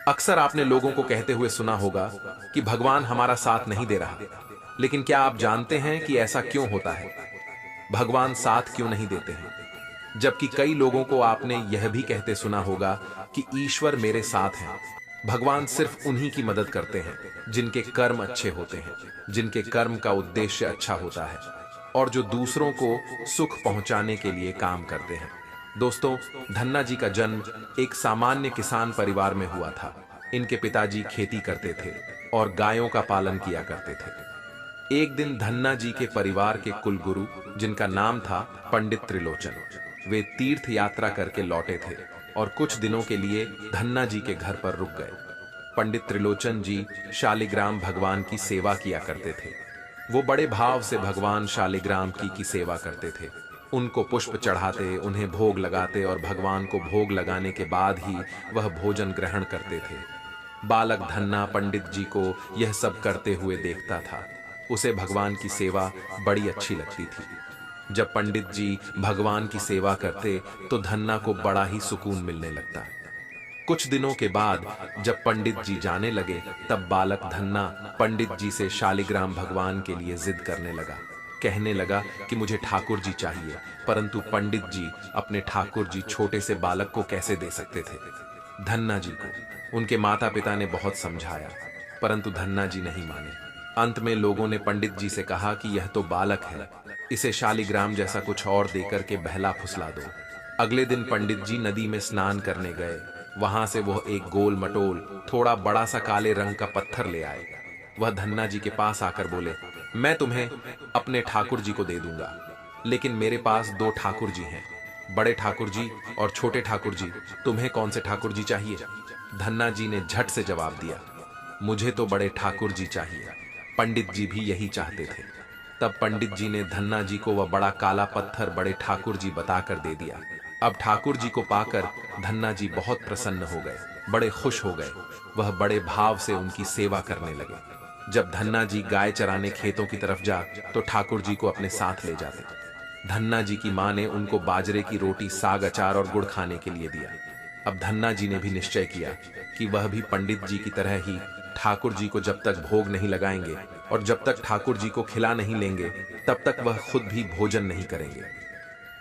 अक्सर आपने लोगों को कहते हुए सुना होगा कि भगवान हमारा साथ नहीं दे रहा, लेकिन क्या आप जानते हैं कि ऐसा क्यों होता है? भगवान साथ क्यों नहीं देते हैं? जबकि कई लोगों को आपने यह भी कहते सुना होगा कि ईश्वर मेरे साथ हैं। भगवान सिर्फ उन्हीं की मदद करते हैं जिनके कर्म अच्छे होते हैं, जिनके कर्म का उद्देश्य अच्छा होता है और जो दूसरों को सुख पहुंचाने के लिए काम करते हैं। दोस्तों, धन्ना जी का जन्म एक सामान्य किसान परिवार में हुआ था। इनके पिताजी खेती करते थे और गायों का पालन किया करते थे। एक दिन धन्ना जी के परिवार के कुलगुरु, जिनका नाम था पंडित त्रिलोचन, वे तीर्थ यात्रा करके लौटे थे और कुछ दिनों के लिए धन्ना जी के घर पर रुक गए। पंडित त्रिलोचन जी शालिग्राम भगवान की सेवा किया करते थे। वो बड़े भाव से भगवान शालिग्राम की सेवा करते थे। उनको पुष्प चढ़ाते, उन्हें भोग लगाते और भगवान को भोग लगाने के बाद ही वह भोजन ग्रहण करते थे। बालक धन्ना पंडित जी को यह सब करते हुए देखता था। उसे भगवान की सेवा बड़ी अच्छी लगती थी। जब पंडित जी भगवान की सेवा करते तो धन्ना को बड़ा ही सुकून मिलने लगता। कुछ दिनों के बाद जब पंडित जी जाने लगे, तब बालक धन्ना पंडित जी से शालिग्राम भगवान के लिए जिद करने लगा। कहने लगा कि मुझे ठाकुर जी चाहिए, परंतु पंडित जी अपने ठाकुर जी छोटे से बालक को कैसे दे सकते थे? धन्ना जी को उनके माता पिता ने बहुत समझाया, परंतु धन्ना जी नहीं माने। अंत में लोगों ने पंडित जी से कहा कि यह तो बालक है, इसे शालिग्राम जैसा कुछ और देकर के बहला फुसला दो। अगले दिन पंडित जी नदी में स्नान करने गए। वहां से वह एक गोल मटोल थोड़ा बड़ा सा काले रंग का पत्थर ले आए। वह धन्ना जी के पास आकर बोले, मैं तुम्हें अपने ठाकुर जी को दे दूंगा, लेकिन मेरे पास दो ठाकुर जी हैं, बड़े ठाकुर जी और छोटे ठाकुर जी। तुम्हें कौन से ठाकुर जी चाहिए? धन्ना जी ने झट से जवाब दिया, मुझे तो बड़े ठाकुर जी चाहिए। पंडित जी भी यही चाहते थे। तब पंडित जी ने धन्ना जी को वह बड़ा काला पत्थर बड़े ठाकुर जी बताकर दे दिया। अब ठाकुर जी को पाकर धन्ना जी बहुत प्रसन्न हो गए, बड़े खुश हो गए। वह बड़े भाव से उनकी सेवा करने लगे। जब धन्ना जी गाय चराने खेतों की तरफ जा तो ठाकुर जी को अपने साथ ले जाते। धन्ना जी की मां ने उनको बाजरे की रोटी, साग, अचार और गुड़ खाने के लिए दिया। अब धन्ना जी ने भी निश्चय किया कि वह भी पंडित जी की तरह ही ठाकुर जी को जब तक भोग नहीं लगाएंगे और जब तक ठाकुर जी को खिला नहीं लेंगे, तब तक वह खुद भी भोजन नहीं करेंगे।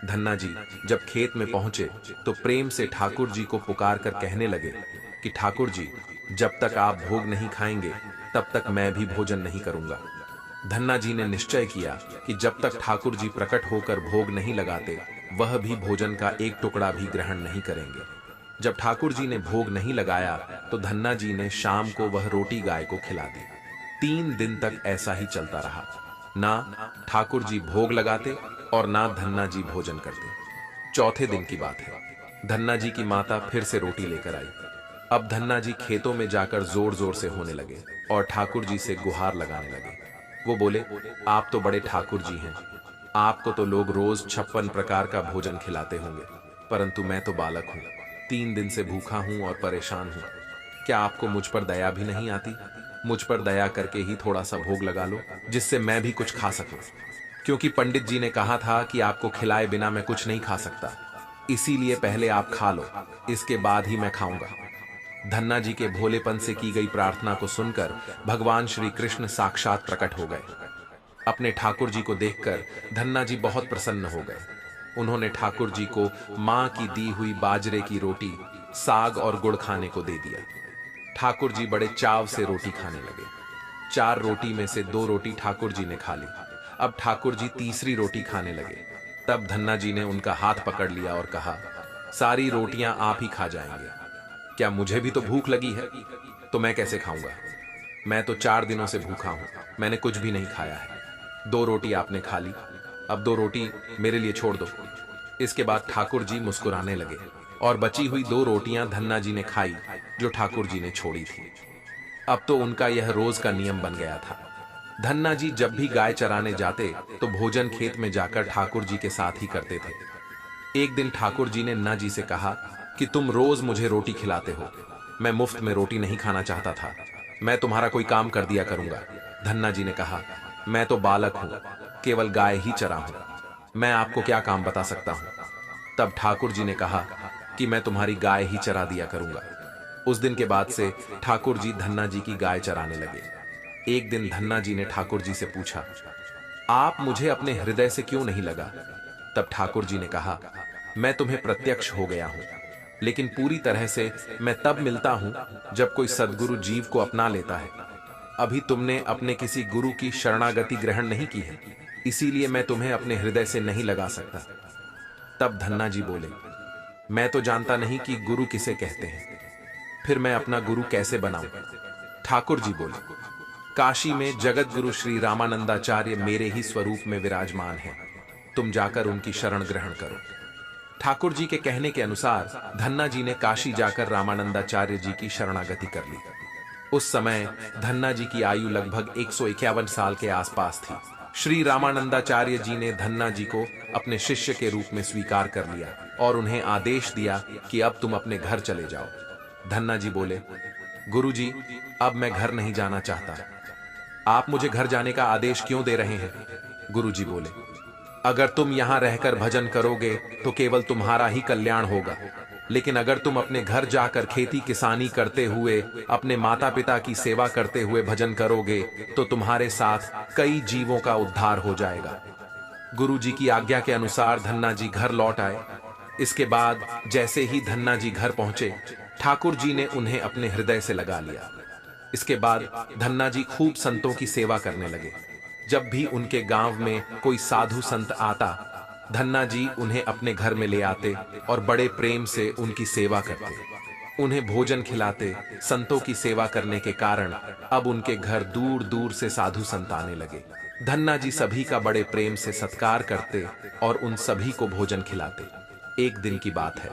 धन्ना जी जब खेत में पहुंचे तो प्रेम से ठाकुर जी को पुकार कर कहने लगे कि ठाकुर जी, जब तक आप भोग नहीं खाएंगे तब तक मैं भी भोजन नहीं करूंगा। धन्ना जी ने निश्चय किया कि जब तक ठाकुर जी प्रकट होकर भोग नहीं लगाते, वह भी भोजन का एक टुकड़ा भी ग्रहण नहीं करेंगे। जब ठाकुर जी ने भोग नहीं लगाया तो धन्ना जी ने शाम को वह रोटी गाय को खिला दी। 3 दिन तक ऐसा ही चलता रहा। ना ठाकुर जी भोग लगाते और ना धन्ना जी भोजन करते। चौथे दिन की बात है, धन्ना जी की माता फिर से रोटी लेकर आई। अब धन्ना जी खेतों में जाकर जोर जोर से होने लगे और ठाकुर जी से गुहार लगाने लगे। वो बोले, आप तो बड़े ठाकुर जी हैं, आपको तो लोग रोज 56 प्रकार का भोजन खिलाते होंगे, परंतु मैं तो बालक हूँ, 3 दिन से भूखा हूँ और परेशान हूँ। क्या आपको मुझ पर दया भी नहीं आती? मुझ पर दया करके ही थोड़ा सा भोग लगा लो, जिससे मैं भी कुछ खा सकूं। क्योंकि पंडित जी ने कहा था कि आपको खिलाए बिना मैं कुछ नहीं खा सकता, इसीलिए पहले आप खा लो, इसके बाद ही मैं खाऊंगा। धन्ना जी के भोलेपन से की गई प्रार्थना को सुनकर भगवान श्री कृष्ण साक्षात प्रकट हो गए। अपने ठाकुर जी को देखकर धन्ना जी बहुत प्रसन्न हो गए। उन्होंने ठाकुर जी को मां की दी हुई बाजरे की रोटी, साग और गुड़ खाने को दे दिया। ठाकुर जी बड़े चाव से रोटी खाने लगे। 4 रोटी में से 2 रोटी ठाकुर जी ने खा ली। अब ठाकुर जी तीसरी रोटी खाने लगे। तब धन्ना जी ने उनका हाथ पकड़ लिया और कहा, सारी रोटियां आप ही खा जाएंगे। क्या मुझे भी तो भूख लगी है? तो मैं कैसे खाऊंगा? मैं तो 4 दिनों से भूखा हूं, मैंने कुछ भी नहीं खाया है। 2 रोटी आपने खा ली, अब 2 रोटी मेरे लिए छोड़ दो। इसके बाद ठाकुर जी मुस्कुराने लगे और बची हुई 2 रोटियां धन्ना जी ने खाई, जो ठाकुर जी ने छोड़ी थी। अब तो उनका यह रोज का नियम बन गया था। धन्ना जी जब भी गाय चराने जाते तो भोजन खेत में जाकर ठाकुर जी के साथ ही करते थे। एक दिन ठाकुर जी ने नन्ना जी से कहा कि तुम रोज मुझे रोटी खिलाते हो, मैं मुफ्त में रोटी नहीं खाना चाहता था, मैं तुम्हारा कोई काम कर दिया करूंगा। धन्ना जी ने कहा, मैं तो बालक हूं, केवल गाय ही चरा हूं, मैं आपको क्या काम बता सकता हूं। तब ठाकुर जी ने कहा कि मैं तुम्हारी गाय ही चरा दिया करूंगा। उस दिन के बाद से ठाकुर जी धन्ना जी की गाय चराने लगे। एक दिन धन्ना जी ने ठाकुर जी से पूछा, आप मुझे अपने हृदय से क्यों नहीं लगा? तब ठाकुर जी ने कहा, मैं तुम्हें प्रत्यक्ष हो गया हूं, लेकिन पूरी तरह से मैं तब मिलता हूं जब कोई सद्गुरु जीव को अपना लेता है। अभी तुमने अपने किसी गुरु की शरणागति ग्रहण नहीं की है, इसीलिए मैं तुम्हें अपने हृदय से नहीं लगा सकता। तब धन्ना जी बोले, मैं तो जानता नहीं कि गुरु किसे कहते हैं, फिर मैं अपना गुरु कैसे बनाऊं? ठाकुर जी बोले, काशी में जगत गुरु श्री रामानंदाचार्य मेरे ही स्वरूप में विराजमान हैं, तुम जाकर उनकी शरण ग्रहण करो। ठाकुर जी के कहने के अनुसार धन्ना जी ने काशी जाकर रामानंदाचार्य जी की शरणागति कर ली। उस समय धन्ना जी की आयु लगभग 151 साल के आसपास थी। श्री रामानंदाचार्य जी ने धन्ना जी को अपने शिष्य के रूप में स्वीकार कर लिया और उन्हें आदेश दिया कि अब तुम अपने घर चले जाओ। धन्ना जी बोले, गुरु जी, अब मैं घर नहीं जाना चाहता। आप मुझे घर जाने का आदेश क्यों दे रहे हैं? गुरु जी बोले, अगर तुम यहां रहकर भजन करोगे तो केवल तुम्हारा ही कल्याण होगा, लेकिन अगर तुम अपने घर जाकर खेती किसानी करते हुए अपने माता पिता की सेवा करते हुए भजन करोगे तो तुम्हारे साथ कई जीवों का उद्धार हो जाएगा। गुरु जी की आज्ञा के अनुसार धन्ना जी घर लौट आए। इसके बाद जैसे ही धन्ना जी घर पहुंचे, ठाकुर जी ने उन्हें अपने हृदय से लगा लिया। इसके बाद धन्ना जी खूब संतों की सेवा करने लगे। जब भी उनके गांव में कोई साधु संत आता, धन्ना जी उन्हें अपने घर में ले आते और बड़े प्रेम से उनकी सेवा करते, उन्हें भोजन खिलाते। संतों की सेवा करने के कारण अब उनके घर दूर दूर से साधु संत आने लगे। धन्ना जी सभी का बड़े प्रेम से सत्कार करते और उन सभी को भोजन खिलाते। एक दिन की बात है,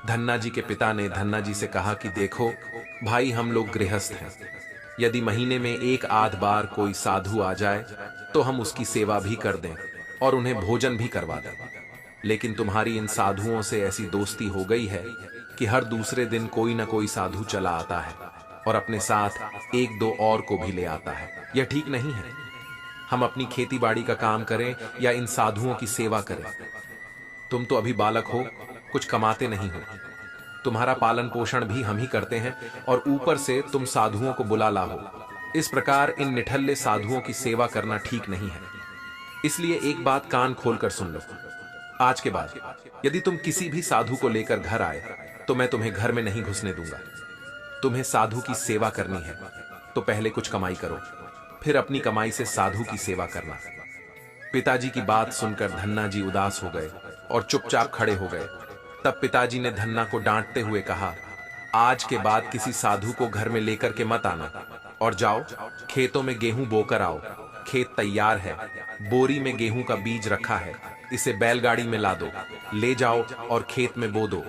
धन्ना जी के पिता ने धन्ना जी से कहा कि देखो भाई, हम लोग गृहस्थ हैं, यदि महीने में एक आध बार कोई साधु आ जाए तो हम उसकी सेवा भी कर दें और उन्हें भोजन भी करवा दें, लेकिन तुम्हारी इन साधुओं से ऐसी दोस्ती हो गई है कि हर दूसरे दिन कोई ना कोई साधु चला आता है और अपने साथ एक दो और को भी ले आता है। यह ठीक नहीं है। हम अपनी खेती बाड़ी का काम करें या इन साधुओं की सेवा करें। तुम तो अभी बालक हो, कुछ कमाते नहीं हो, तुम्हारा पालन पोषण भी हम ही करते हैं और ऊपर से तुम साधुओं को बुला लाओ। इस प्रकार इन निठल्ले साधुओं की सेवा करना ठीक नहीं है। इसलिए एक बात कान खोलकर सुन लो, आज के बाद यदि तुम किसी भी साधु को लेकर घर आए तो मैं तुम्हें घर में नहीं घुसने दूंगा। तुम्हें साधु की सेवा करनी है तो पहले कुछ कमाई करो, फिर अपनी कमाई से साधु की सेवा करना। पिताजी की बात सुनकर धन्ना जी उदास हो गए और चुपचाप खड़े हो गए। तब पिताजी ने धन्ना को डांटते हुए कहा, आज के बाद किसी साधु को घर में लेकर के मत आना और जाओ खेतों में गेहूं बोकर आओ। खेत तैयार है, बोरी में गेहूं का बीज रखा है, इसे बैलगाड़ी में ला दो, ले जाओ और खेत में बो दो।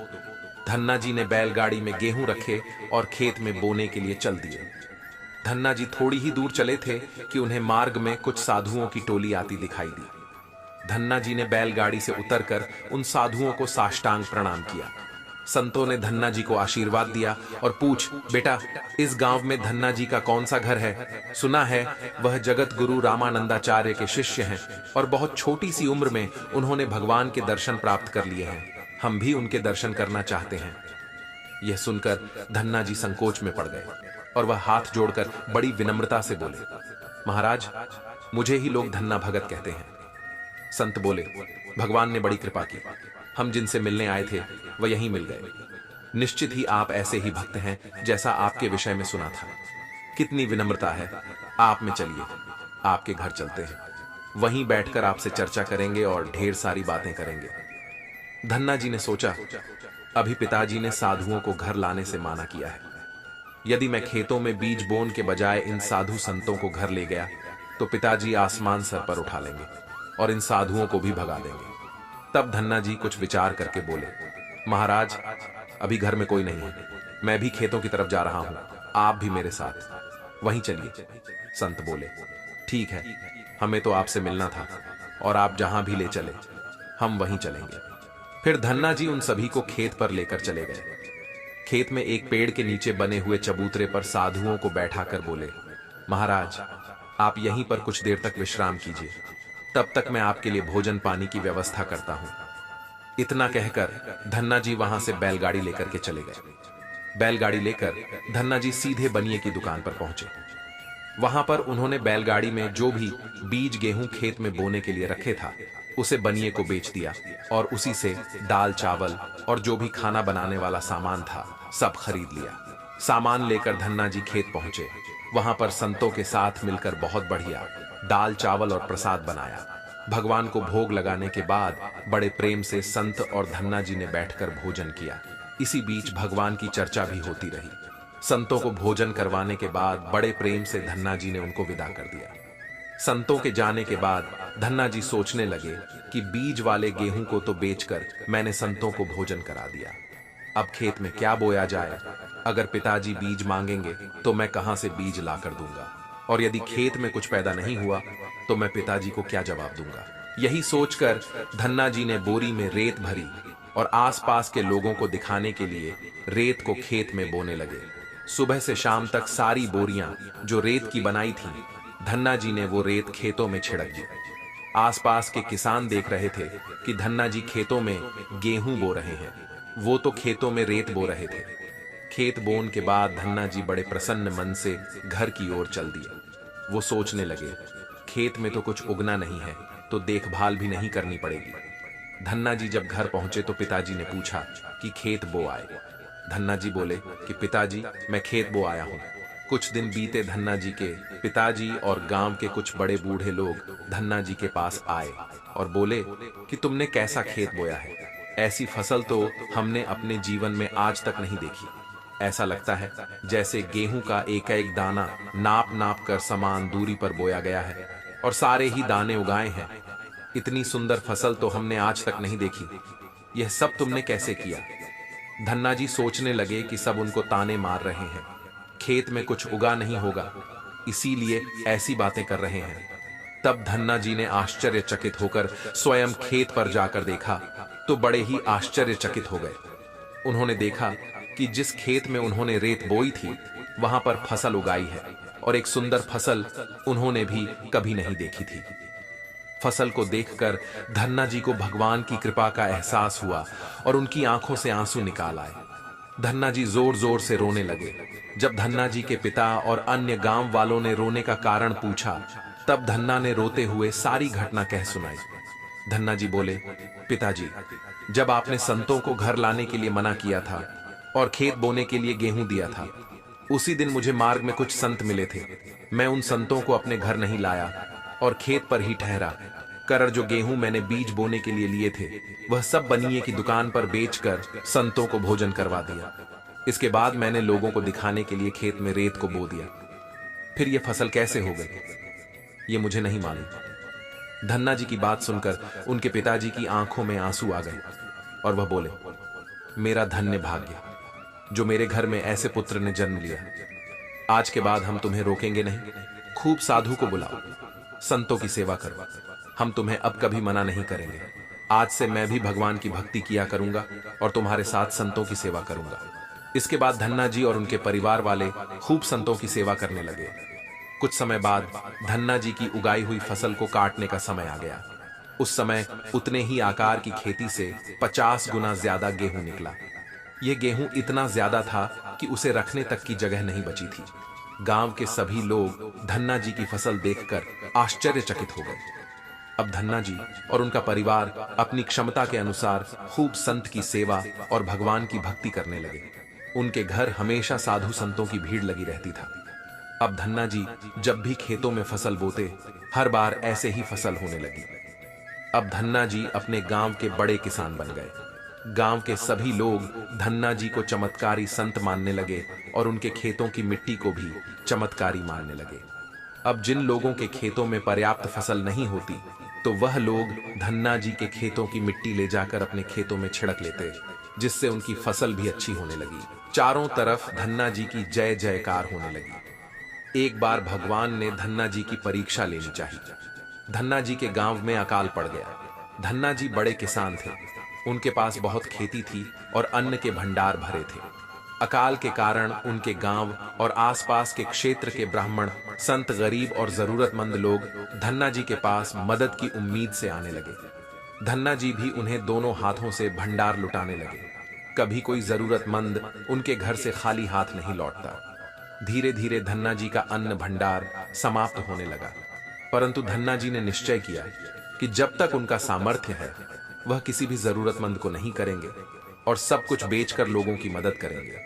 धन्ना जी ने बैलगाड़ी में गेहूं रखे और खेत में बोने के लिए चल दिए। धन्ना जी थोड़ी ही दूर चले थे कि उन्हें मार्ग में कुछ साधुओं की टोली आती दिखाई दी। धन्ना जी ने बैलगाड़ी से उतरकर उन साधुओं को साष्टांग प्रणाम किया। संतों ने धन्ना जी को आशीर्वाद दिया और पूछ, बेटा इस गांव में धन्ना जी का कौन सा घर है? सुना है वह जगत गुरु रामानंदाचार्य के शिष्य हैं और बहुत छोटी सी उम्र में उन्होंने भगवान के दर्शन प्राप्त कर लिए हैं। हम भी उनके दर्शन करना चाहते हैं। यह सुनकर धन्ना जी संकोच में पड़ गए और वह हाथ जोड़कर बड़ी विनम्रता से बोले, महाराज मुझे ही लोग धन्ना भगत कहते हैं। संत बोले, भगवान ने बड़ी कृपा की, हम जिनसे मिलने आए थे वह यहीं मिल गए। निश्चित ही आप ऐसे ही भक्त हैं जैसा आपके विषय में सुना था। कितनी विनम्रता है। आप में चलिए, आपके घर चलते हैं, वहीं बैठकर आपसे चर्चा करेंगे और ढेर सारी बातें करेंगे। धन्ना जी ने सोचा, अभी पिताजी ने साधुओं को घर लाने से माना किया है। यदि मैं खेतों में बीज बोने के बजाय इन साधु संतों को घर ले गया तो पिताजी आसमान सर पर उठा लेंगे और इन साधुओं को भी भगा देंगे। तब धन्ना जी कुछ विचार करके बोले, महाराज अभी घर में कोई नहीं है, मैं भी खेतों की तरफ जा रहा हूं, आप भी मेरे साथ वहीं चलिए। संत बोले, ठीक है, हमें तो आपसे मिलना था और आप जहां भी ले चले हम वहीं चलेंगे। फिर धन्ना जी उन सभी को खेत पर लेकर चले गए। खेत में एक पेड़ के नीचे बने हुए चबूतरे पर साधुओं को बैठाकर बोले, महाराज आप यहीं पर कुछ देर तक विश्राम कीजिए, तब तक मैं आपके लिए भोजन पानी की व्यवस्था करता हूं। इतना कहकर धन्ना जी वहां से बैलगाड़ी लेकर के चले गए। बैलगाड़ी लेकर धन्ना जी सीधे बनिए की दुकान पर पहुंचे। वहां पर उन्होंने बैलगाड़ी में जो भी बीज गेहूं खेत में बोने के लिए रखे था उसे बनिए को बेच दिया और उसी से दाल चावल और जो भी खाना बनाने वाला सामान था सब खरीद लिया। सामान लेकर धन्ना जी खेत पहुंचे। वहां पर संतों के साथ मिलकर बहुत बढ़िया दाल चावल और प्रसाद बनाया। भगवान को भोग लगाने के बाद बड़े प्रेम से संत और धन्ना जी ने बैठकर भोजन किया। इसी बीच भगवान की चर्चा भी होती रही। संतों को भोजन करवाने के बाद बड़े प्रेम से धन्ना जी ने उनको विदा कर दिया। संतों के जाने के बाद धन्ना जी सोचने लगे कि बीज वाले गेहूं को तो बेचकर मैंने संतों को भोजन करा दिया, अब खेत में क्या बोया जाए। अगर पिताजी बीज मांगेंगे तो मैं कहां से बीज लाकर दूंगा, और यदि खेत में कुछ पैदा नहीं हुआ तो मैं पिताजी को क्या जवाब दूंगा। यही सोचकर धन्ना जी ने बोरी में रेत भरी और आसपास के लोगों को दिखाने के लिए रेत को खेत में बोने लगे। सुबह से शाम तक सारी बोरियां जो रेत की बनाई थीं, धन्ना जी ने वो रेत खेतों में छिड़क दी। आसपास के किसान देख रहे थे कि धन्ना जी खेतों में गेहूं बो रहे हैं, वो तो खेतों में रेत बो रहे थे। खेत बोन के बाद धन्ना जी बड़े प्रसन्न मन से घर की ओर चल दिए। वो सोचने लगे, खेत में तो कुछ उगना नहीं है तो देखभाल भी नहीं करनी पड़ेगी। धन्ना जी जब घर पहुंचे तो पिताजी ने पूछा कि खेत बो आए। धन्ना जी बोले कि पिताजी मैं खेत बो आया हूं। कुछ दिन बीते, धन्ना जी के पिताजी और गांव के कुछ बड़े बूढ़े लोग धन्ना जी के पास आए और बोले कि तुमने कैसा खेत बोया है, ऐसी फसल तो हमने अपने जीवन में आज तक नहीं देखी। ऐसा लगता है जैसे गेहूं का एक एक दाना नाप नाप कर समान दूरी पर बोया गया है और सारे ही दाने उगाए हैं। इतनी सुंदर फसल तो हमने आज तक नहीं देखी, यह सब तुमने कैसे किया। धन्ना जी सोचने लगे कि सब उनको ताने मार रहे हैं, खेत में कुछ उगा नहीं होगा इसीलिए ऐसी बातें कर रहे हैं। तब धन्ना जी ने आश्चर्यचकित होकर स्वयं खेत पर जाकर देखा तो बड़े ही आश्चर्यचकित हो गए। उन्होंने देखा कि जिस खेत में उन्होंने रेत बोई थी वहां पर फसल उगाई है और एक सुंदर फसल उन्होंने भी कभी नहीं देखी थी। फसल को देखकर धन्ना जी को भगवान की कृपा का एहसास हुआ और उनकी आंखों से आंसू निकाल आए। धन्ना जी जोर जोर से रोने लगे। जब धन्ना जी के पिता और अन्य गांव वालों ने रोने का कारण पूछा तब धन्ना ने रोते हुए सारी घटना कह सुनाई। धन्ना जी बोले, पिताजी जब आपने संतों को घर लाने के लिए मना किया था और खेत बोने के लिए गेहूं दिया था, उसी दिन मुझे मार्ग में कुछ संत मिले थे। मैं उन संतों को अपने घर नहीं लाया और खेत पर ही ठहरा कर जो गेहूं मैंने बीज बोने के लिए लिए थे वह सब बनिए की दुकान पर बेचकर संतों को भोजन करवा दिया। इसके बाद मैंने लोगों को दिखाने के लिए खेत में रेत को बो दिया। फिर यह फसल कैसे हो गई ये मुझे नहीं मालूम। धन्ना जी की बात सुनकर उनके पिताजी की आंखों में आंसू आ गए और वह बोले, मेरा धन्य भाग्य जो मेरे घर में ऐसे पुत्र ने जन्म लिया। आज के बाद हम तुम्हें रोकेंगे नहीं, खूब साधु को बुलाओ, संतों की सेवा करो, हम तुम्हें अब कभी मना नहीं करेंगे। आज से मैं भी भगवान की भक्ति किया करूंगा और तुम्हारे साथ संतों की सेवा करूंगा। इसके बाद धन्ना जी और उनके परिवार वाले खूब संतों की सेवा करने लगे। कुछ समय बाद धन्ना जी की उगाई हुई फसल को काटने का समय आ गया। उस समय उतने ही आकार की खेती से 50 गुना ज्यादा गेहूं निकला। यह गेहूं इतना ज्यादा था कि उसे रखने तक की जगह नहीं बची थी। गांव के सभी लोग धन्ना जी की फसल देखकर आश्चर्यचकित हो गए। अब धन्ना जी और उनका परिवार अपनी क्षमता के अनुसार खूब संत की सेवा और भगवान की भक्ति करने लगे। उनके घर हमेशा साधु संतों की भीड़ लगी रहती था। अब धन्ना जी जब भी खेतों में फसल बोते हर बार ऐसे ही फसल होने लगी। अब धन्ना जी अपने गांव के बड़े किसान बन गए। गांव के सभी लोग धन्ना जी को चमत्कारी संत मानने लगे और उनके खेतों की मिट्टी को भी चमत्कारी मानने लगे। अब जिन लोगों के खेतों में पर्याप्त फसल नहीं होती तो वह लोग धन्ना जी के खेतों की मिट्टी ले जाकर अपने खेतों में छिड़क लेते, जिससे उनकी फसल भी अच्छी होने लगी। चारों तरफ धन्ना जी की जय जयकार होने लगी। एक बार भगवान ने धन्ना जी की परीक्षा लेनी चाहिए। धन्ना जी के गांव में अकाल पड़ गया। धन्ना जी बड़े किसान थे, उनके पास बहुत खेती थी और अन्न के भंडार भरे थे। अकाल के कारण उनके गांव और आसपास के क्षेत्र के ब्राह्मण, संत, गरीब और जरूरतमंद लोग धन्ना जी के पास मदद की उम्मीद से आने लगे। धन्ना जी भी उन्हें दोनों हाथों से भंडार लुटाने लगे। कभी कोई जरूरतमंद उनके घर से खाली हाथ नहीं लौटता। धीरे धीरे धन्ना जी का अन्न भंडार समाप्त होने लगा, परंतु धन्ना जी ने निश्चय किया कि जब तक उनका सामर्थ्य है वह किसी भी जरूरतमंद को नहीं करेंगे और सब कुछ बेचकर लोगों की मदद करेंगे।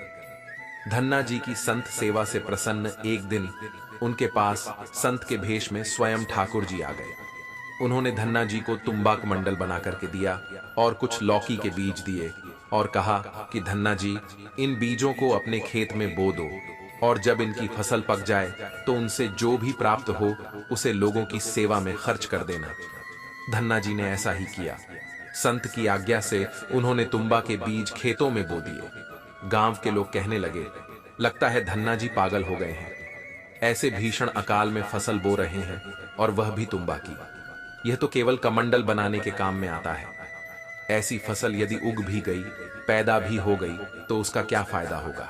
धन्ना जी की संत सेवा से प्रसन्न एक दिन उनके पास संत के भेष में स्वयं ठाकुर जी आ गए। उन्होंने धन्ना जी को तुम्बाक मंडल बना करके दिया और कुछ लौकी के बीज दिए और कहा कि धन्ना जी, इन बीजों को अपने खेत में बो दो और जब इनकी फसल पक जाए तो उनसे जो भी प्राप्त हो उसे लोगों की सेवा में खर्च कर देना। धन्ना जी ने ऐसा ही किया। संत की आज्ञा से उन्होंने तुम्बा के बीज खेतों में बो दिए। गांव के लोग कहने लगे, लगता है धन्ना जी पागल हो गए हैं, ऐसे भीषण अकाल में फसल बो रहे हैं और वह भी तुम्बा की। यह तो केवल कमंडल बनाने के काम में आता है। ऐसी फसल यदि उग भी गई, पैदा भी हो गई तो उसका क्या फायदा होगा।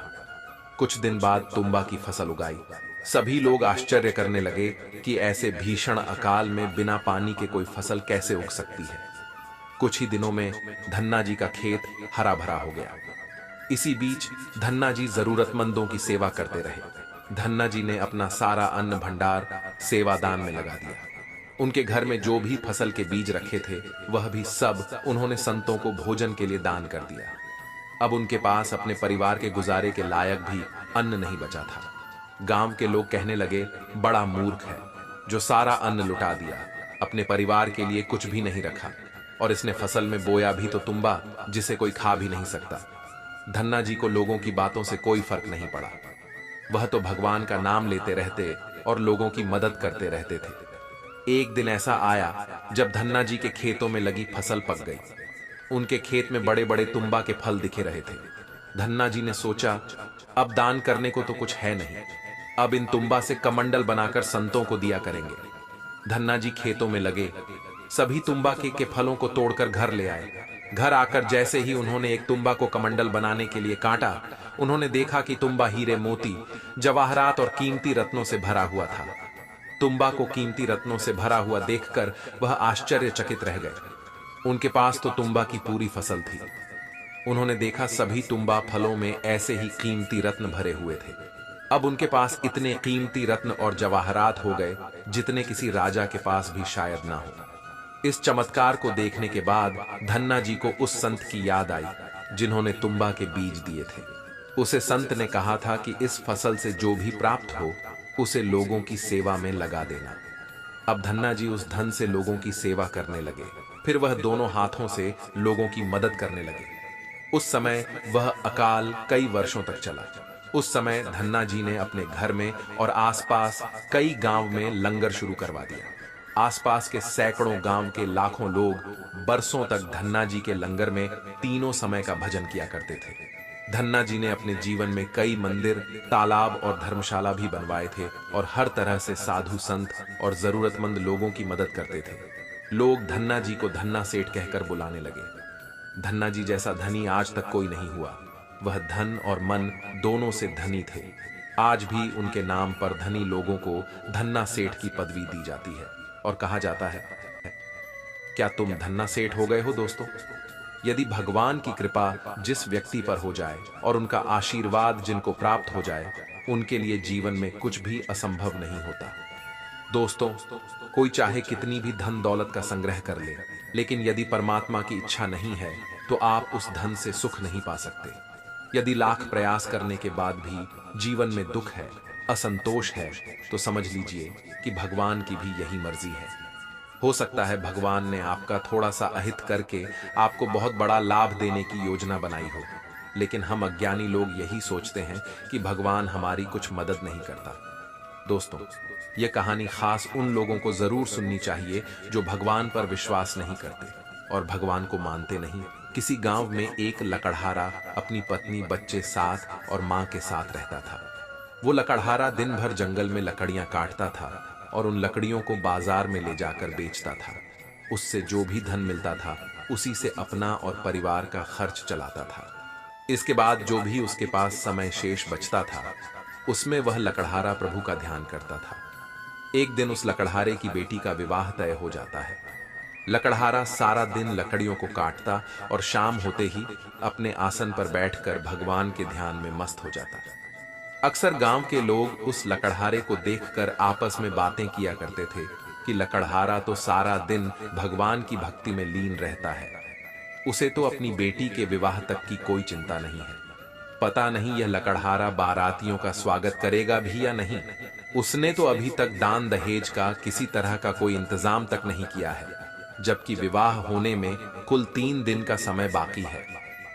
कुछ दिन बाद तुम्बा की फसल उगाई। सभी लोग आश्चर्य करने लगे कि ऐसे भीषण अकाल में बिना पानी के कोई फसल कैसे उग सकती है। कुछ ही दिनों में धन्ना जी का खेत हरा भरा हो गया। इसी बीच धन्ना जी जरूरतमंदों की सेवा करते रहे। धन्ना जी ने अपना सारा अन्न भंडार सेवादान में लगा दिया। उनके घर में जो भी फसल के बीज रखे थे वह भी सब उन्होंने संतों को भोजन के लिए दान कर दिया। अब उनके पास अपने परिवार के गुजारे के लायक भी अन्न नहीं बचा था। गांव के लोग कहने लगे, बड़ा मूर्ख है जो सारा अन्न लुटा दिया, अपने परिवार के लिए कुछ भी नहीं रखा और इसने फसल में बोया भी तो तुम्बा जिसे कोई खा भी नहीं सकता। धन्ना जी को लोगों की बातों से कोई फर्क नहीं पड़ा। वह तो भगवान का नाम लेते रहते और लोगों की मदद करते रहते थे। एक दिन ऐसा आया जब धन्ना जी के खेतों में लगी फसल पक गई। उनके खेत में बड़े बड़े तुम्बा के फल दिखे रहे थे। धन्ना जी ने सोचा, अब दान करने को तो कुछ है नहीं, अब इन तुम्बा से कमंडल बनाकर संतों को दिया करेंगे। धन्ना जी खेतों में लगे, सभी तुम्बा के फलों को तोड़कर घर ले आए। घर आकर जैसे ही उन्होंने एक तुम्बा को कमंडल बनाने के लिए काटा, उन्होंने देखा कि तुम्बा हीरे मोती, जवाहरात और कीमती रत्नों से भरा हुआ था। तुम्बा को कीमती रत्नों से भरा हुआ देखकर वह आश्चर्यचकित रह गए। उनके पास तो तुम्बा की पूरी फसल थी। उन्होंने देखा सभी तुम्बा फलों में ऐसे ही कीमती रत्न भरे हुए थे। अब उनके पास इतने कीमती रत्न और जवाहरात हो गए जितने किसी राजा के पास भी शायद ना हो। इस चमत्कार को देखने के बाद धन्ना जी को उस संत की याद आई जिन्होंने तुम्बा के बीज दिए थे। उसे संत ने कहा था कि इस फसल से जो भी प्राप्त हो उसे लोगों की सेवा में लगा देना। अब धन्ना जी उस धन से लोगों की सेवा करने लगे। फिर वह दोनों हाथों से लोगों की मदद करने लगे। उस समय वह अकाल कई वर्षों तक चला। उस समय धन्ना जी ने अपने घर में और आसपास कई गांव में लंगर शुरू करवा दिया। आसपास के सैकड़ों गांव के लाखों लोग बरसों तक धन्ना जी के लंगर में तीनों समय का भजन किया करते थे। धन्ना जी ने अपने जीवन में कई मंदिर, तालाब और धर्मशाला भी बनवाए थे और हर तरह से साधु संत और जरूरतमंद लोगों की मदद करते थे। लोग धन्ना जी को धन्ना सेठ कहकर बुलाने लगे। धन्ना जी जैसा धनी आज तक कोई नहीं हुआ। वह धन और मन दोनों से धनी थे। आज भी उनके नाम पर धनी लोगों को धन्ना सेठ की पदवी दी जाती है और कहा जाता है, क्या तुम धन्ना सेठ हो गए हो दोस्तों? यदि भगवान की कृपा जिस व्यक्ति पर हो जाए और उनका आशीर्वाद जिनको प्राप्त हो जाए, उनके लिए जीवन में कुछ भी असंभव नहीं होता। दोस्तों, कोई चाहे कितनी भी धन दौलत का संग्रह कर ले, लेकिन यदि परमात्मा की इच्छा नहीं है तो आप उस धन से सुख नहीं पा सकते। यदि लाख प्रयास करने के बाद भी जीवन में दुख है, असंतोष है, तो समझ लीजिए कि भगवान की भी यही मर्जी है। हो सकता है भगवान ने आपका थोड़ा सा अहित करके आपको बहुत बड़ा लाभ देने की योजना बनाई हो, लेकिन हम अज्ञानी लोग यही सोचते हैं कि भगवान हमारी कुछ मदद नहीं करता। दोस्तों, यह कहानी खास उन लोगों को जरूर सुननी चाहिए जो भगवान पर विश्वास नहीं करते और भगवान को मानते नहीं। किसी गांव में एक लकड़हारा अपनी पत्नी, बच्चे साथ और मां के साथ रहता था। वो लकड़हारा दिन भर जंगल में लकड़ियां काटता था और उन लकड़ियों को बाजार में ले जाकर बेचता था। उससे जो भी धन मिलता था उसी से अपना और परिवार का खर्च चलाता था। इसके बाद जो भी उसके पास समय शेष बचता था उसमें वह लकड़हारा प्रभु का ध्यान करता था। एक दिन उस लकड़हारे की बेटी का विवाह तय हो जाता है। लकड़हारा सारा दिन लकड़ियों को काटता और शाम होते ही अपने आसन पर बैठकर भगवान के ध्यान में मस्त हो जाता। अक्सर गांव के लोग उस लकड़हारे को देखकर आपस में बातें किया करते थे कि लकड़हारा तो सारा दिन भगवान की भक्ति में लीन रहता है, उसे तो अपनी बेटी के विवाह तक की कोई चिंता नहीं है। पता नहीं यह लकड़हारा बारातियों का स्वागत करेगा भी या नहीं। उसने तो अभी तक दान दहेज का किसी तरह का कोई इंतजाम तक नहीं किया है, जबकि विवाह होने में कुल 3 दिन का समय बाकी है।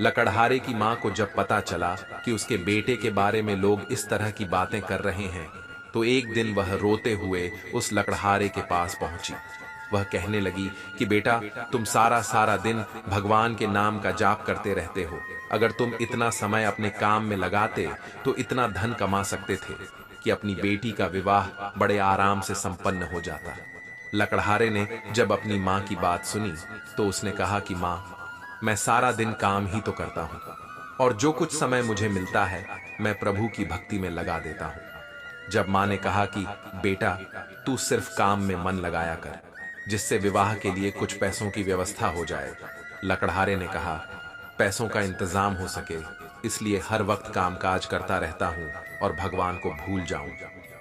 लकड़हारे की मां को जब पता चला कि उसके बेटे के बारे में लोग इस तरह की बातें कर रहे हैं, तो एक दिन वह रोते हुए उस लकड़हारे के पास पहुंची। वह कहने लगी कि बेटा, तुम सारा दिन भगवान के नाम का जाप करते रहते हो। अगर तुम इतना समय अपने काम में लगाते तो इतना धन कमा सकते थे कि अपनी बेटी का विवाह बड़े आराम से संपन्न हो जाता। लकड़हारे ने जब अपनी मां की बात सुनी तो उसने कहा कि मां, मैं सारा दिन काम ही तो करता हूं और जो कुछ समय मुझे मिलता है मैं प्रभु की भक्ति में लगा देता हूं। जब मां ने कहा कि बेटा, तू सिर्फ काम में मन लगाया कर, जिससे विवाह के लिए कुछ पैसों की व्यवस्था हो जाए। लकड़हारे ने कहा, पैसों का इंतजाम हो सके इसलिए हर वक्त कामकाज करता रहता हूं और भगवान को भूल जाऊं,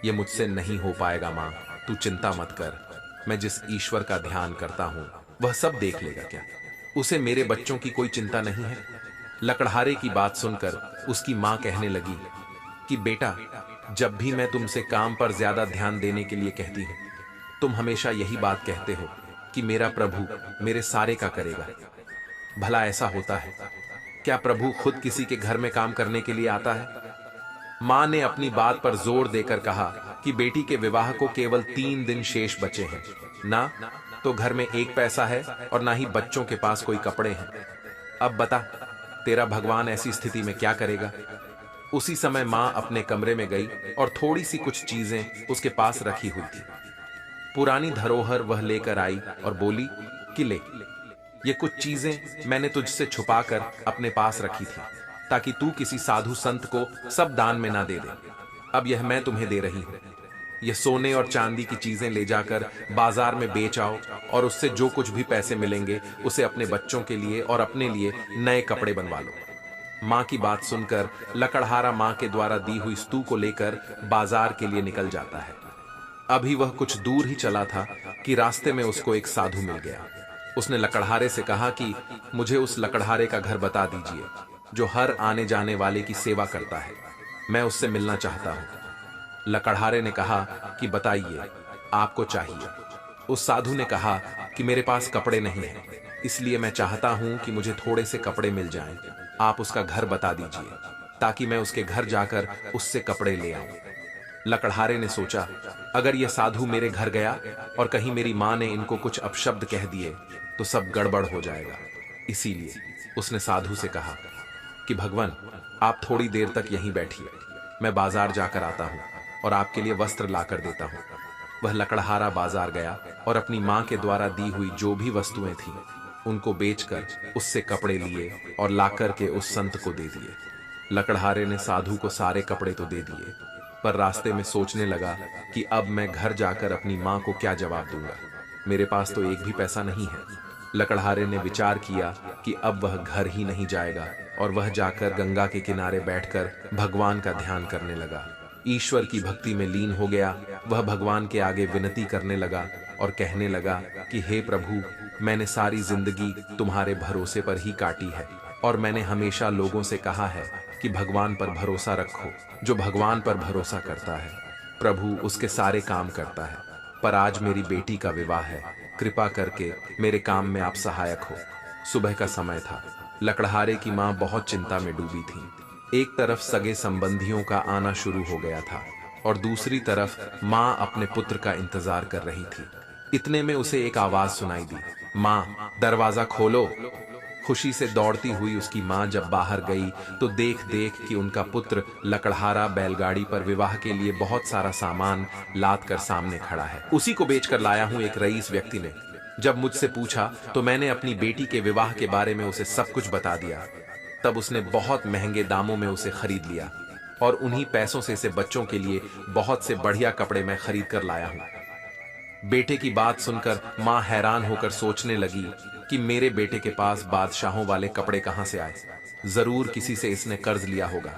ये मुझसे नहीं हो पाएगा मां, तू चिंता मत कर। मैं जिस ईश्वर का ध्यान करता हूं वह सब देख लेगा। क्या उसे मेरे बच्चों की कोई चिंता नहीं है? लकड़हारे की बात सुनकर उसकी मां कहने लगी कि बेटा, जब भी मैं तुमसे काम पर ज्यादा ध्यान देने के लिए कहती हूं, तुम हमेशा यही बात कहते हो कि मेरा प्रभु मेरे सारे का करेगा। भला ऐसा होता है क्या? प्रभु खुद किसी के घर में काम करने के लिए आता है? मां ने अपनी बात पर जोर देकर कहा कि बेटी के विवाह को केवल 3 दिन शेष बचे हैं ना, तो घर में एक पैसा है और ना ही बच्चों के पास कोई कपड़े हैं। अब बता, तेरा भगवान ऐसी स्थिति में क्या करेगा? उसी समय मां अपने कमरे में गई और थोड़ी सी कुछ चीजें उसके पास रखी हुई थी। पुरानी धरोहर वह लेकर आई और बोली कि ले, ये कुछ चीजें मैंने तुझसे छुपाकर अपने पास रखी थी ताकि तू किसी साधु संत को सब दान में ना दे दे। अब यह मैं तुम्हें दे रही हूं। यह सोने और चांदी की चीजें ले जाकर बाजार में बेच आओ और उससे जो कुछ भी पैसे मिलेंगे उसे अपने बच्चों के लिए और अपने लिए नए कपड़े बनवा लो। मां की बात सुनकर लकड़हारा मां के द्वारा दी हुई स्तू को लेकर बाजार के लिए निकल जाता है। अभी वह कुछ दूर ही चला था कि रास्ते में उसको एक साधु मिल गया। उसने लकड़हारे से कहा कि मुझे उस लकड़हारे का घर बता दीजिए जो हर आने जाने वाले की सेवा करता है, मैं उससे मिलना चाहता हूं। लकड़हारे ने कहा कि बताइए, आपको चाहिए? उस साधु ने कहा कि मेरे पास कपड़े नहीं हैं, इसलिए मैं चाहता हूं कि मुझे थोड़े से कपड़े मिल जाएं। आप उसका घर बता दीजिए ताकि मैं उसके घर जाकर उससे कपड़े ले आऊं। लकड़हारे ने सोचा, अगर यह साधु मेरे घर गया और कहीं मेरी मां ने इनको कुछ अपशब्द कह दिए तो सब गड़बड़ हो जाएगा। इसीलिए उसने साधु से कहा कि भगवान, आप थोड़ी देर तक यहीं बैठिए, मैं बाजार जाकर आता हूं और आपके लिए वस्त्र लाकर देता हूं। वह लकड़हारा बाजार गया और अपनी मां के द्वारा दी हुई जो भी वस्तुएं थीं उनको बेचकर उससे कपड़े लिए और लाकर के उस संत को दे दिए। लकड़हारे ने साधु को सारे कपड़े तो दे दिए, पर रास्ते में सोचने लगा कि अब मैं घर जाकर अपनी मां को क्या जवाब दूंगा, मेरे पास तो एक भी पैसा नहीं है। लकड़हारे ने विचार किया कि अब वह घर ही नहीं जाएगा और वह जाकर गंगा के किनारे बैठकर भगवान का ध्यान करने लगा। ईश्वर की भक्ति में लीन हो गया। वह भगवान के आगे विनती करने लगा और कहने लगा कि हे प्रभु, मैंने सारी जिंदगी तुम्हारे भरोसे पर ही काटी है और मैंने हमेशा लोगों से कहा है कि भगवान पर भरोसा रखो। जो भगवान पर भरोसा करता है प्रभु उसके सारे काम करता है। पर आज मेरी बेटी का विवाह है, कृपा करके मेरे काम में आप सहायक हो। सुबह का समय था। लकड़हारे की मां बहुत चिंता में डूबी थी। एक तरफ सगे संबंधियों का आना शुरू हो गया था और दूसरी तरफ मां अपने पुत्र का इंतजार कर रही थी। इतने में उसे एक आवाज सुनाई दी, मां, दरवाजा खोलो। खुशी से दौड़ती हुई उसकी मां जब बाहर गई तो देख कि उनका पुत्र लकड़हारा बैलगाड़ी पर विवाह के लिए बहुत सारा सामान लाद कर सामने खड़ा है। उसी को बेचकर लाया हूं, एक रईस व्यक्ति ने जब मुझसे पूछा तो मैंने अपनी बेटी के विवाह के बारे में उसे सब कुछ बता दिया। तब उसने बहुत महंगे दामों में उसे खरीद लिया और उन्हीं पैसों से इसे बच्चों के लिए बहुत से बढ़िया कपड़े मैं खरीद कर लाया हूं। बेटे की बात सुनकर मां हैरान होकर सोचने लगी कि मेरे बेटे के पास बादशाहों वाले कपड़े कहां से आए। जरूर किसी से इसने कर्ज लिया होगा।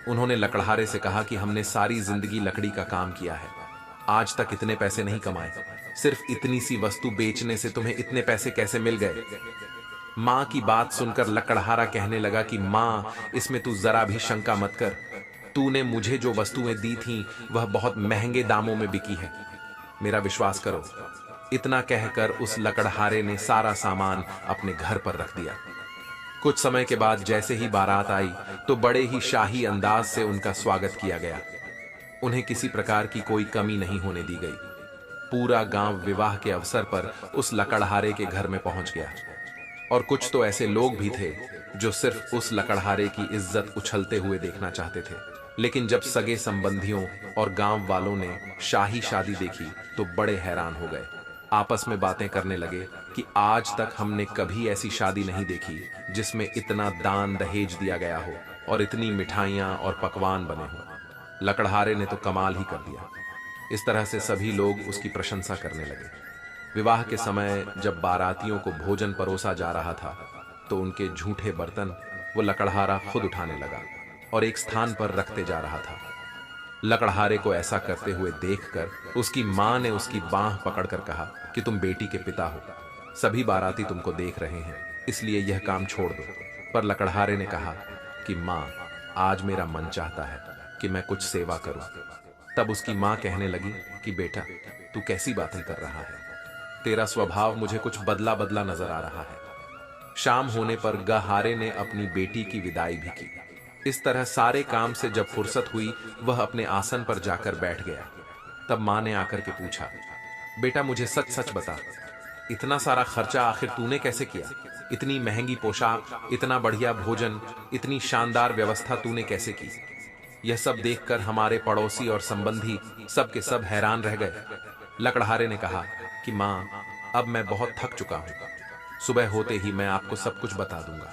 उन्होंने लकड़हारे से कहा कि हमने सारी जिंदगी लकड़ी का काम किया है, आज तक इतने पैसे नहीं कमाए। सिर्फ इतनी सी वस्तु बेचने से तुम्हें इतने पैसे कैसे मिल गए? मां की बात सुनकर लकड़हारा कहने लगा कि मां, इसमें तू जरा भी शंका मत कर। तूने मुझे जो वस्तुएं दी थीं वह बहुत महंगे दामों में बिकी है, मेरा विश्वास करो। इतना कहकर उस लकड़हारे ने सारा सामान अपने घर पर रख दिया। कुछ समय के बाद जैसे ही बारात आई तो बड़े ही शाही अंदाज से उनका स्वागत किया गया। उन्हें किसी प्रकार की कोई कमी नहीं होने दी गई। पूरा गांव विवाह के अवसर पर उस लकड़हारे के घर में पहुंच गया। और कुछ तो ऐसे लोग भी थे जो सिर्फ उस लकड़हारे की इज्जत उछलते हुए देखना चाहते थे। लेकिन जब सगे संबंधियों और गांव वालों ने शाही शादी देखी तो बड़े हैरान हो गए। आपस में बातें करने लगे कि आज तक हमने कभी ऐसी शादी नहीं देखी जिसमें इतना दान दहेज दिया गया हो और इतनी मिठाइयां और पकवान बने हो। लकड़हारे ने तो कमाल ही कर दिया। इस तरह से सभी लोग उसकी प्रशंसा करने लगे। विवाह के समय जब बारातियों को भोजन परोसा जा रहा था तो उनके झूठे बर्तन वो लकड़हारा खुद उठाने लगा और एक स्थान पर रखते जा रहा था। लकड़हारे को ऐसा करते हुए देखकर उसकी मां ने उसकी बांह पकड़कर कहा कि तुम बेटी के पिता हो, सभी बाराती तुमको देख रहे हैं, इसलिए यह काम छोड़ दो। पर लकड़हारे ने कहा कि मां, आज मेरा मन चाहता है कि मैं कुछ सेवा करूं। तब उसकी मां कहने लगी कि बेटा, तू कैसी बातें कर रहा है? तेरा स्वभाव मुझे कुछ बदला बदला नजर आ रहा है। शाम होने पर गहारे ने अपनी बेटी की विदाई भी की। इस तरह सारे काम से जब फुर्सत हुई वह अपने आसन पर जाकर बैठ गया। तब मां ने आकर के पूछा, बेटा मुझे सच सच बता, इतना सारा खर्चा आखिर तूने कैसे किया? इतनी महंगी पोशाक, इतना बढ़िया भोजन, इतनी शानदार व्यवस्था तूने कैसे की? यह सब देखकर हमारे पड़ोसी और संबंधी सब के सब हैरान रह गए। लकड़हारे ने कहा कि मां, अब मैं बहुत थक चुका हूं, सुबह होते ही मैं आपको सब कुछ बता दूंगा।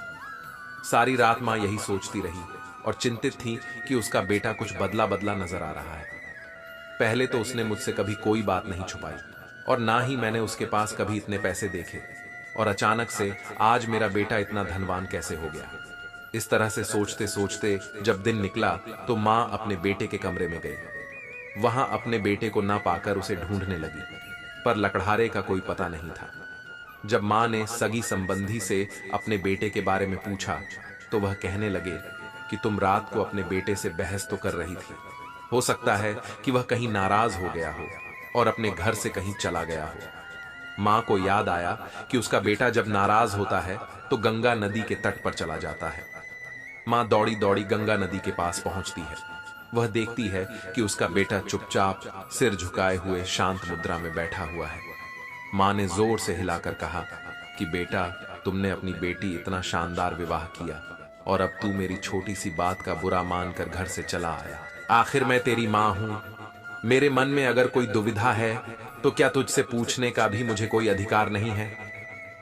सारी रात मां यही सोचती रही और चिंतित थी कि उसका बेटा कुछ बदला बदला नजर आ रहा है। पहले तो उसने मुझसे कभी कोई बात नहीं छुपाई और ना ही मैंने उसके पास कभी इतने पैसे देखे, और अचानक से आज मेरा बेटा इतना धनवान कैसे हो गया? इस तरह से सोचते सोचते जब दिन निकला तो मां अपने बेटे के कमरे में गई। वहां अपने बेटे को ना पाकर उसे ढूंढने लगी, पर लकड़हारे का कोई पता नहीं था। जब मां ने सगी संबंधी से अपने बेटे के बारे में पूछा तो वह कहने लगे कि तुम रात को अपने बेटे से बहस तो कर रही थी, हो सकता है कि वह कहीं नाराज हो गया हो और अपने घर से कहीं चला गया हो। मां को याद आया कि उसका बेटा जब नाराज होता है तो गंगा नदी के तट पर चला जाता है। मां दौड़ी दौड़ी गंगा नदी के पास पहुंचती है। वह देखती है कि उसका बेटा चुपचाप सिर झुकाए हुए शांत मुद्रा में बैठा हुआ है। मां ने जोर से हिलाकर कहा कि बेटा, तुमने अपनी बेटी इतना शानदार विवाह किया और अब तू मेरी छोटी सी बात का बुरा मानकर घर से चला आया। आखिर मैं तेरी मां हूं। मेरे मन में अगर कोई दुविधा है तो क्या तुझसे पूछने का भी मुझे कोई अधिकार नहीं है?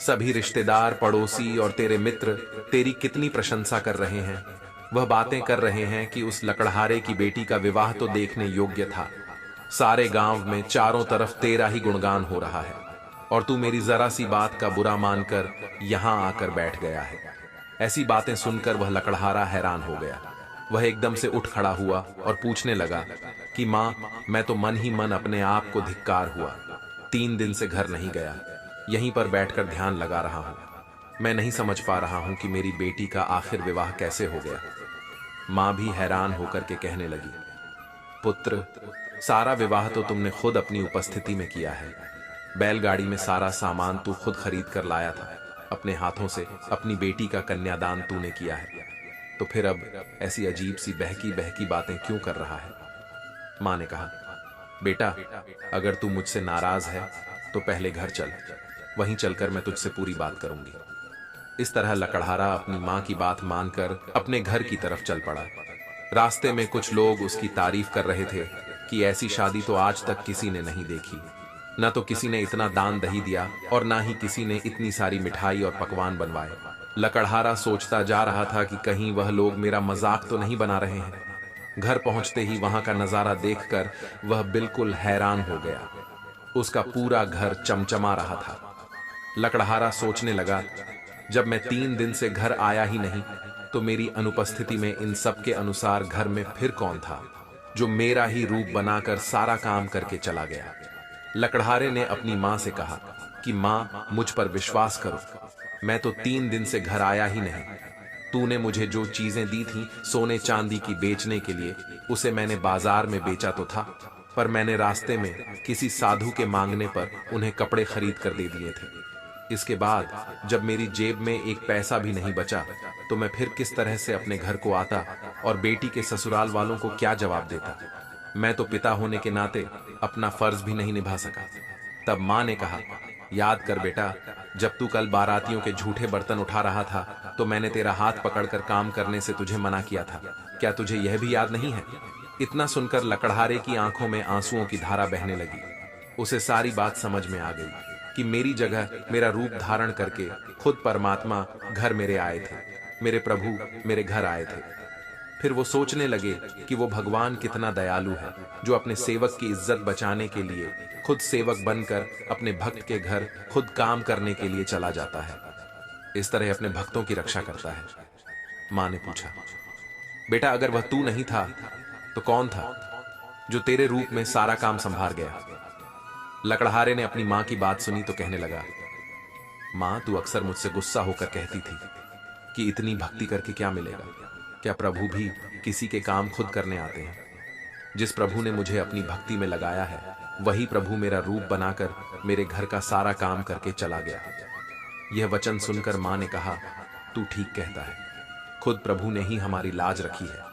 सभी रिश्तेदार, पड़ोसी और तेरे मित्र तेरी कितनी प्रशंसा कर रहे हैं। वह बातें कर रहे हैं कि उस लकड़हारे की बेटी का विवाह तो देखने योग्य था। सारे गांव में चारों तरफ तेरा ही गुणगान हो रहा है और तू मेरी जरा सी बात का बुरा मानकर यहां आकर बैठ गया है। ऐसी बातें सुनकर वह लकड़हारा हैरान हो गया। वह एकदम से उठ खड़ा हुआ और पूछने लगा कि मां, मैं तो मन ही मन अपने आप को धिक्कार हुआ। 3 दिन से घर नहीं गया, यहीं पर बैठकर ध्यान लगा रहा हूं। मैं नहीं समझ पा रहा हूं कि मेरी बेटी का आखिर विवाह कैसे हो गया। मां भी हैरान होकर के कहने लगी, पुत्र, सारा विवाह तो तुमने खुद अपनी उपस्थिति में किया है। बैलगाड़ी में सारा सामान तू खुद खरीद कर लाया था। अपने हाथों से अपनी बेटी का कन्यादान तूने किया है, तो फिर अब ऐसी अजीब सी बहकी बहकी बातें क्यों कर रहा है? मां ने कहा, बेटा, अगर तू मुझसे नाराज है तो पहले घर चल, वहीं चलकर मैं तुझसे पूरी बात करूंगी। इस तरह लकड़हारा अपनी मां की बात मानकर अपने घर की तरफ चल पड़ा। रास्ते में कुछ लोग उसकी तारीफ कर रहे थे कि ऐसी शादी तो आज तक किसी ने नहीं देखी। न तो किसी ने इतना दान दही दिया और ना ही किसी ने इतनी सारी मिठाई और पकवान बनवाए। लकड़हारा सोचता जा रहा था कि कहीं वह लोग मेरा मजाक तो नहीं बना रहे हैं। घर पहुंचते ही वहां का नजारा देखकर वह बिल्कुल हैरान हो गया। उसका पूरा घर चमचमा रहा था। लकड़हारा सोचने लगा, जब मैं 3 दिन से घर आया ही नहीं, तो मेरी अनुपस्थिति में इन सब के अनुसार घर में फिर कौन था जो मेरा ही रूप बनाकर सारा काम करके चला गया। लकड़हारे ने अपनी मां से कहा कि मां, मुझ पर विश्वास करो, मैं तो 3 दिन से घर आया ही नहीं। तूने मुझे जो चीजें दी थी सोने चांदी की बेचने के लिए, उसे मैंने बाजार में बेचा तो था, पर मैंने रास्ते में किसी साधु के मांगने पर उन्हें कपड़े खरीद कर दे दिए थे। इसके बाद जब मेरी जेब में एक पैसा भी नहीं बचा, तो मैं फिर किस तरह से अपने घर को आता और बेटी के ससुराल वालों को क्या जवाब देता। मैं तो पिता होने के नाते अपना फर्ज भी नहीं निभा सका। तब मां ने कहा, याद कर बेटा, जब तू कल बारातियों के झूठे बर्तन उठा रहा था, तो मैंने तेरा हाथ पकड़कर काम करने से तुझे मना किया था। क्या तुझे यह भी याद नहीं है? इतना सुनकर लकड़हारे की आंखों में आंसुओं की धारा बहने लगी। उसे सारी बात समझ में आ गई कि मेरी जगह मेरा रूप धारण करके खुद परमात्मा घर मेरे आए थे, मेरे प्रभु मेरे घर आए थे। फिर वो सोचने लगे कि वो भगवान कितना दयालु है, जो अपने सेवक की इज्जत बचाने के लिए खुद सेवक बनकर अपने भक्त के घर खुद काम करने के लिए चला जाता है। इस तरह अपने भक्तों की रक्षा करता है। मां ने पूछा, बेटा, अगर वह तू नहीं था तो कौन था जो तेरे रूप में सारा काम संभाल गया? लकड़हारे ने अपनी मां की बात सुनी तो कहने लगा, मां, तू अक्सर मुझसे गुस्सा होकर कहती थी कि इतनी भक्ति करके क्या मिलेगा? क्या प्रभु भी किसी के काम खुद करने आते हैं? जिस प्रभु ने मुझे अपनी भक्ति में लगाया है, वही प्रभु मेरा रूप बनाकर मेरे घर का सारा काम करके चला गया। यह वचन सुनकर मां ने कहा, तू ठीक कहता है, खुद प्रभु ने ही हमारी लाज रखी है।